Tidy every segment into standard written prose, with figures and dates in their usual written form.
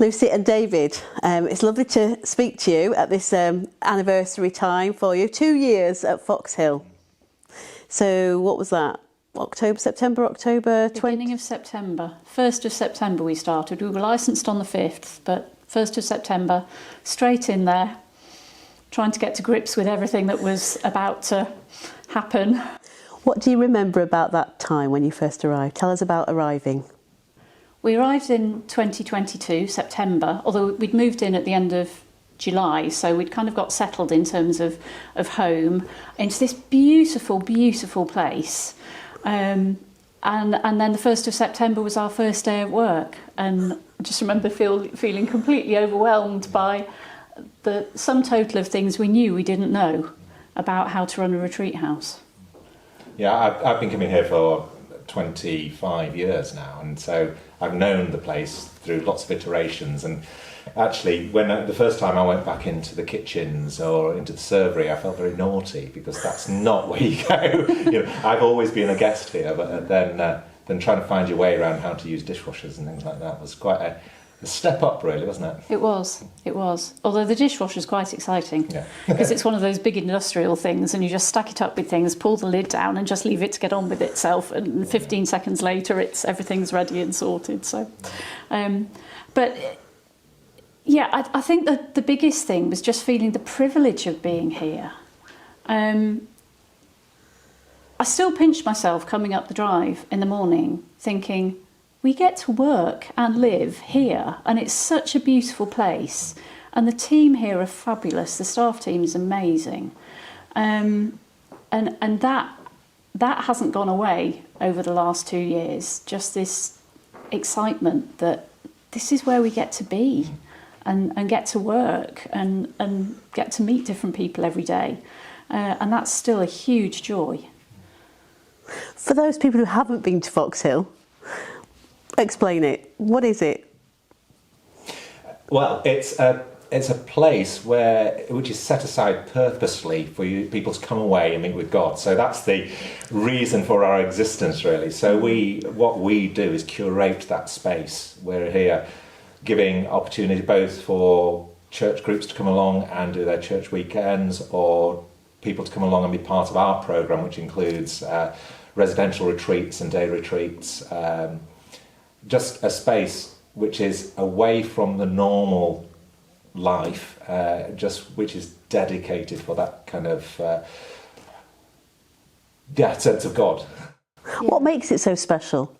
Lucy and David, it's lovely to speak to you at this anniversary time for you. 2 years at Foxhill. So what was that? October? Beginning of September. 1st of September we started. We were licensed on the 5th, but 1st of September, straight in there, trying to get to grips with everything that was about to happen. What do you remember about that time when you first arrived? Tell us about arriving. We arrived in 2022, September, although we'd moved in at the end of July, so we'd kind of got settled in terms of home into this beautiful, beautiful place. And then the 1st of September was our first day at work, and I just remember feeling completely overwhelmed by the sum total of things we knew we didn't know about how to run a retreat house. Yeah, I've been coming here for 25 years now, and so I've known the place through lots of iterations. And actually, when the first time I went back into the kitchens or into the servery, I felt very naughty because that's not where you go. I've always been a guest here, but then trying to find your way around how to use dishwashers and things like that was quite a step up, really, wasn't it? It was. Although the dishwasher's quite exciting, because it's one of those big industrial things, and you just stack it up with things, pull the lid down, and just leave it to get on with itself. And 15 seconds later, everything's ready and sorted. So, but yeah, I think that the biggest thing was just feeling the privilege of being here. I still pinch myself coming up the drive in the morning, thinking, we get to work and live here, and it's such a beautiful place, and the team here are fabulous. The staff team is amazing, and that hasn't gone away over the last 2 years. Just this excitement that this is where we get to be, and get to work, and get to meet different people every day, and that's still a huge joy. For those people who haven't been to Foxhill, explain it. What is it? Well, it's a place which is set aside purposely for people to come away and meet with God. So that's the reason for our existence, really. So what we do is curate that space. We're here giving opportunity both for church groups to come along and do their church weekends, or people to come along and be part of our programme, which includes residential retreats and day retreats. Just a space which is away from the normal life, which is dedicated for that kind of sense of God. What makes it so special?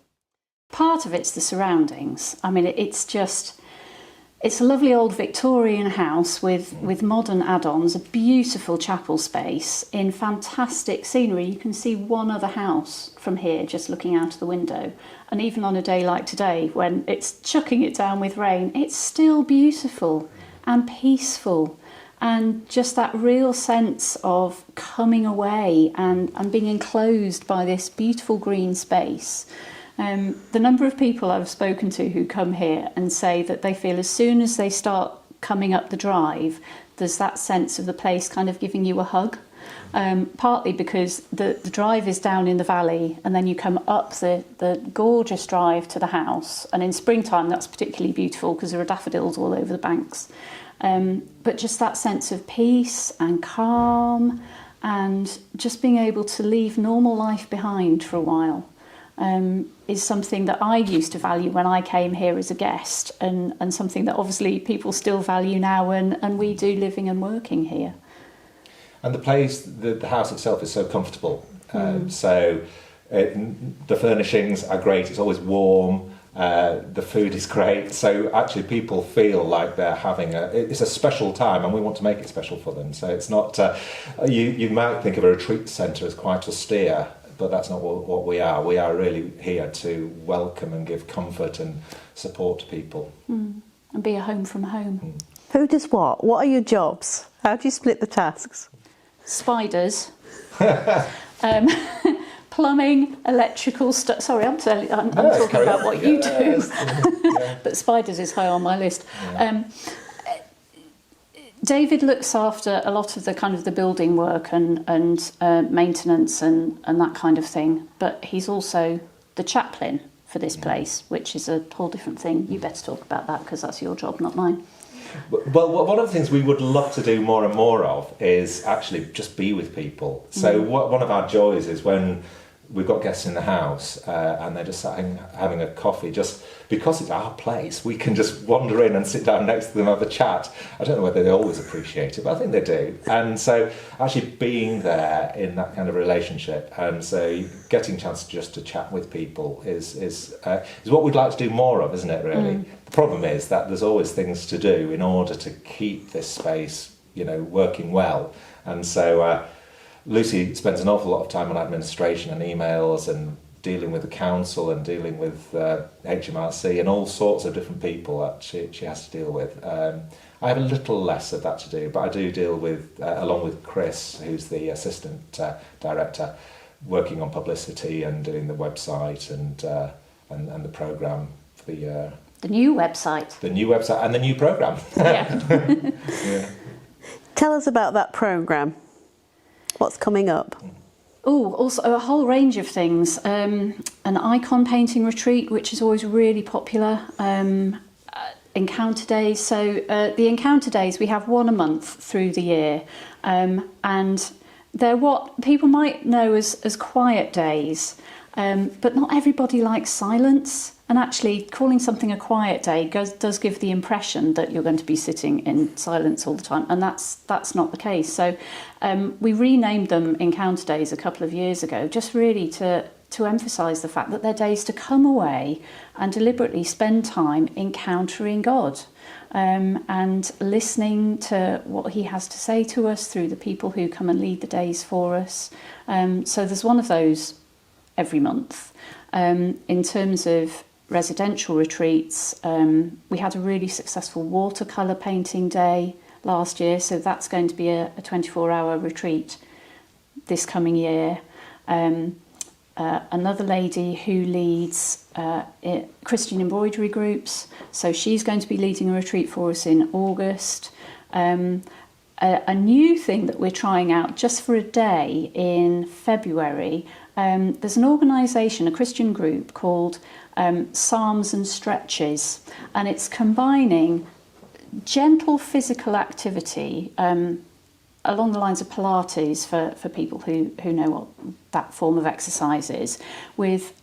Part of it's the surroundings. I mean, it's a lovely old Victorian house with modern add-ons, a beautiful chapel space in fantastic scenery. You can see one other house from here just looking out of the window. And even on a day like today, when it's chucking it down with rain, it's still beautiful and peaceful. And just that real sense of coming away and being enclosed by this beautiful green space. The number of people I've spoken to who come here and say that they feel as soon as they start coming up the drive, there's that sense of the place kind of giving you a hug. Partly because the drive is down in the valley, and then you come up the gorgeous drive to the house, and in springtime that's particularly beautiful because there are daffodils all over the banks. But just that sense of peace and calm, and just being able to leave normal life behind for a while is something that I used to value when I came here as a guest, and something that obviously people still value now, and we do living and working here. And the place, the house itself is so comfortable. So the furnishings are great. It's always warm. The food is great. So actually people feel like they're having it's a special time, and we want to make it special for them. So it's not, you might think of a retreat centre as quite austere, but that's not what we are. We are really here to welcome and give comfort and support to people. And be a home from home. Who does what? What are your jobs? How do you split the tasks? Spiders, plumbing, electrical stuff. Sorry, I'm talking about what you do. But spiders is high on my list. David looks after a lot of the kind of the building work and maintenance and that kind of thing. But he's also the chaplain for this place, which is a whole different thing. You better talk about that because that's your job, not mine. Well, one of the things we would love to do more and more of is actually just be with people. So one of our joys is when we've got guests in the house and they're just sat having a coffee, just because it's our place, we can just wander in and sit down next to them and have a chat. I don't know whether they always appreciate it, but I think they do. And so actually being there in that kind of relationship, and so getting a chance just to chat with people is what we'd like to do more of, isn't it, really? The problem is that there's always things to do in order to keep this space, working well. And so Lucy spends an awful lot of time on administration and emails and dealing with the council and dealing with HMRC and all sorts of different people that she has to deal with. I have a little less of that to do, but I do deal with, along with Chris, who's the assistant director, working on publicity and doing the website and the programme for the new website. The new website and the new programme. Yeah. Yeah. Tell us about that programme. What's coming up? Oh, also a whole range of things. An icon painting retreat, which is always really popular. Encounter days. So the encounter days, we have one a month through the year. And they're what people might know as quiet days. But not everybody likes silence. And actually, calling something a quiet day does give the impression that you're going to be sitting in silence all the time, and that's not the case. So we renamed them Encounter Days a couple of years ago, just really to emphasise the fact that they're days to come away and deliberately spend time encountering God and listening to what He has to say to us through the people who come and lead the days for us. So there's one of those every month. In terms of residential retreats, we had a really successful watercolour painting day last year, so that's going to be a 24-hour retreat this coming year. Another lady who leads Christian embroidery groups, so she's going to be leading a retreat for us in August. A new thing that we're trying out just for a day in February, there's an organisation, a Christian group called Psalms and Stretches, and it's combining gentle physical activity along the lines of Pilates for people who know what that form of exercise is, with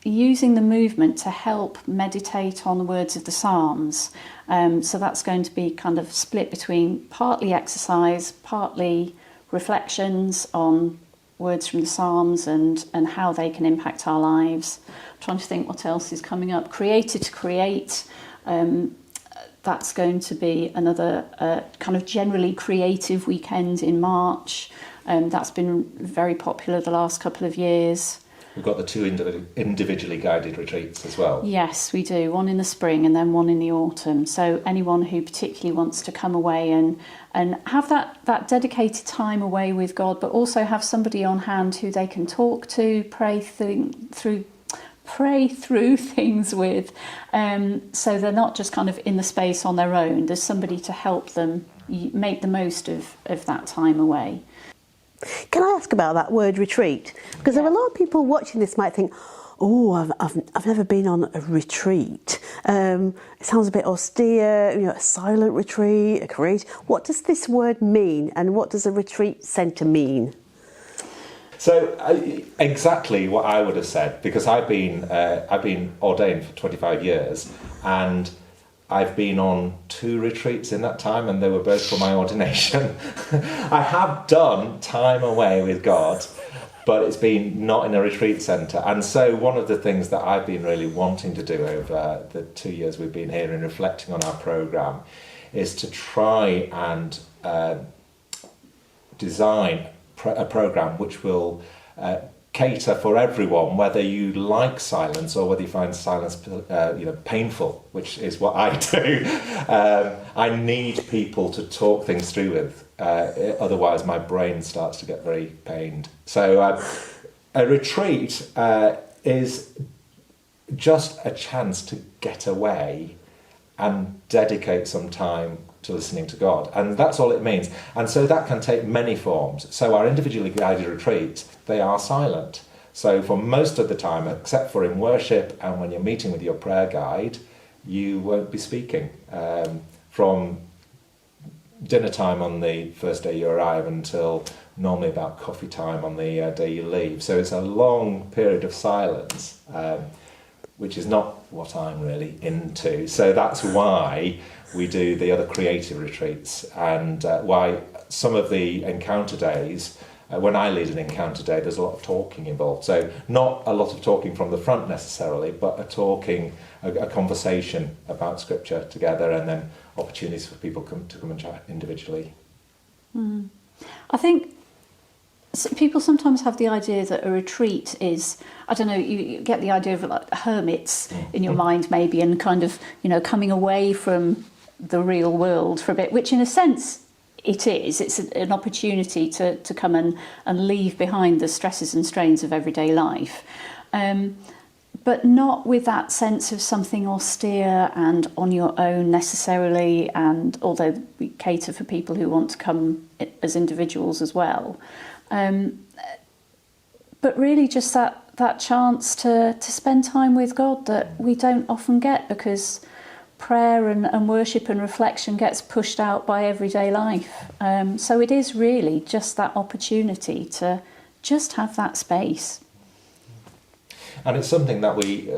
using the movement to help meditate on the words of the Psalms. So that's going to be kind of split between partly exercise, partly reflections on words from the Psalms and how they can impact our lives. I'm trying to think what else is coming up. Created to Create. That's going to be another kind of generally creative weekend in March. That's been very popular the last couple of years. We've got the two individually guided retreats as well. Yes, we do. One in the spring and then one in the autumn. So anyone who particularly wants to come away and have that dedicated time away with God, but also have somebody on hand who they can talk to, pray through things with, so they're not just kind of in the space on their own. There's somebody to help them make the most of that time away. Can I ask about that word retreat? Because there are a lot of people watching this might think, oh, I've never been on a retreat. It sounds a bit austere, a silent retreat, a creative. What does this word mean, and what does a retreat centre mean? So exactly what I would have said, because I've been ordained for 25 years, and I've been on 2 retreats in that time, and they were both for my ordination. I have done time away with God, but it's been not in a retreat centre. And so one of the things that I've been really wanting to do over the 2 years we've been here and reflecting on our programme is to try and design a programme which will cater for everyone, whether you like silence or whether you find silence painful, which is what I do. I need people to talk things through with, otherwise my brain starts to get very pained. So a retreat is just a chance to get away and dedicate some time to listening to God, and that's all it means. And so that can take many forms. So our individually guided retreats, they are silent. So for most of the time, except for in worship and when you're meeting with your prayer guide, you won't be speaking from dinner time on the first day you arrive until normally about coffee time on the day you leave. So it's a long period of silence, which is not what I'm really into. So that's why we do the other creative retreats, and why some of the encounter days, when I lead an encounter day, there's a lot of talking involved. So not a lot of talking from the front necessarily, but a conversation about scripture together, and then opportunities for people to come and chat individually. I think people sometimes have the idea that a retreat is, I don't know, you get the idea of like hermits in your mind maybe, and kind of, coming away from the real world for a bit, which in a sense it is. It's an opportunity to come and leave behind the stresses and strains of everyday life. But not with that sense of something austere and on your own necessarily, and although we cater for people who want to come as individuals as well. But really just that chance to spend time with God that we don't often get, because prayer and worship and reflection gets pushed out by everyday life. So it is really just that opportunity to just have that space. And it's something that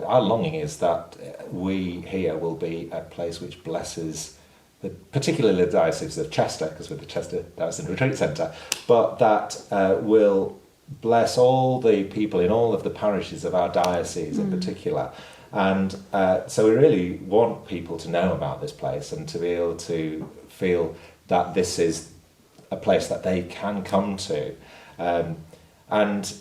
our longing is that we here will be a place which blesses, particularly the Diocese of Chester, because we're the Chester Diocese Retreat Centre, but that will bless all the people in all of the parishes of our diocese in particular. And so we really want people to know about this place and to be able to feel that this is a place that they can come to. And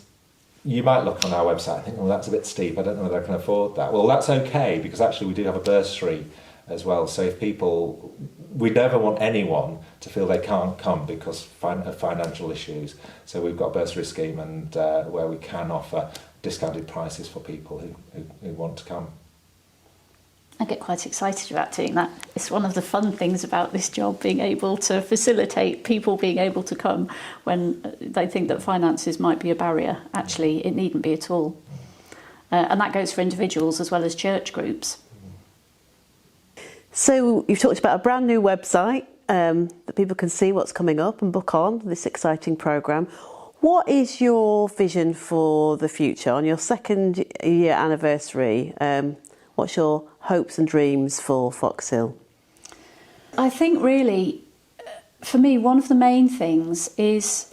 you might look on our website and think, well, that's a bit steep, I don't know whether I can afford that. Well, that's okay, because actually we do have a bursary as well. So if we never want anyone to feel they can't come because of financial issues. So we've got a bursary scheme, and where we can offer discounted prices for people who want to come. I get quite excited about doing that. It's one of the fun things about this job, being able to facilitate people being able to come when they think that finances might be a barrier. Actually, it needn't be at all. And that goes for individuals as well as church groups. So you've talked about a brand new website that people can see what's coming up and book on this exciting programme. What is your vision for the future on your second year anniversary? What's your hopes and dreams for Foxhill? I think really, for me, one of the main things is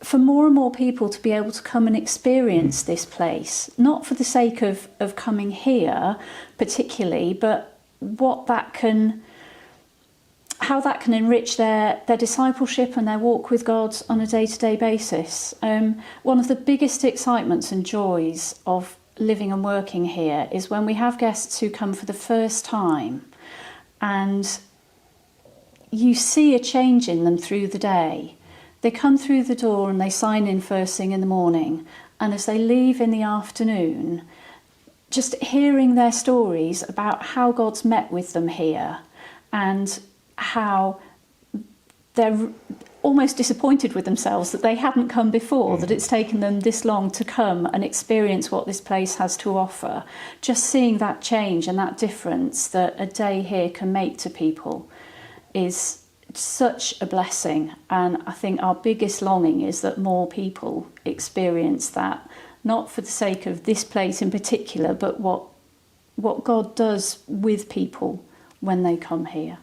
for more and more people to be able to come and experience this place, not for the sake of coming here particularly, but how that can enrich their discipleship and their walk with God on a day-to-day basis. One of the biggest excitements and joys of living and working here is when we have guests who come for the first time, and you see a change in them through the day. They come through the door and they sign in first thing in the morning, and as they leave in the afternoon, just hearing their stories about how God's met with them here, and how they're almost disappointed with themselves that they hadn't come before, that it's taken them this long to come and experience what this place has to offer. Just seeing that change and that difference that a day here can make to people is such a blessing. And I think our biggest longing is that more people experience that, not for the sake of this place in particular, but what God does with people when they come here.